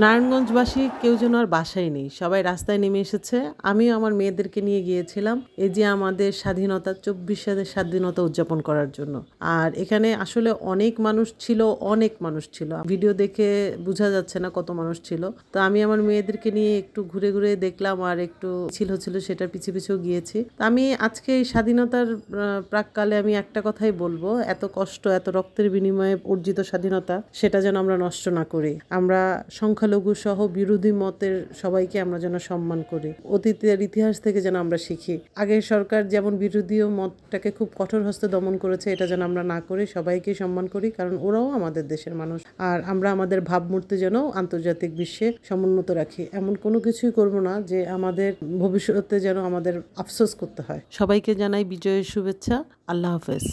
নারায়ণগঞ্জবাসী কেউ যেন আর বাসায় নেই, সবাই রাস্তায় নেমে এসেছে। আমিও আমার মেয়েদেরকে নিয়ে গিয়েছিলাম এই যে আমাদের স্বাধীনতা 24 সালের স্বাধীনতা উদযাপন করার জন্য। আর এখানে আসলে অনেক মানুষ ছিল, অনেক মানুষ ছিল, ভিডিও দেখে বোঝা যাচ্ছে না কত মানুষ ছিল। তো আমি আমার মেয়েদেরকে নিয়ে একটু ঘুরে ঘুরে দেখলাম আর একটু ছিল সেটার পিছু পিছু গিয়েছি। তো আমি আজকে এই স্বাধীনতার প্রাককালে আমি একটা কথাই বলবো, এত কষ্ট এত রক্তের বিনিময়ে অর্জিত স্বাধীনতা সেটা যেন আমরা নষ্ট না করি। আমরা সংখ্যালঘু সহ বিরোধী মতের সবাইকে আমরা যেন সম্মান করি, অতীতের ইতিহাস থেকে যেন আমরা শিখি। আগের সরকার যেমন বিরোধী মতটাকে খুব কঠোর হস্তে দমন করেছে, এটা যেন আমরা না করি, সবাইকে সম্মান করি, কারণ ওরাও আমাদের দেশের মানুষ। আর আমরা আমাদের ভাবমূর্তি যেন আন্তর্জাতিক বিশ্বে সমুন্নত রাখি, এমন কোনো কিছুই করব না যে আমাদের ভবিষ্যতে যেন আমাদের আফসোস করতে হয়। সবাইকে জানাই বিজয়ের শুভেচ্ছা। আল্লাহ হাফেজ।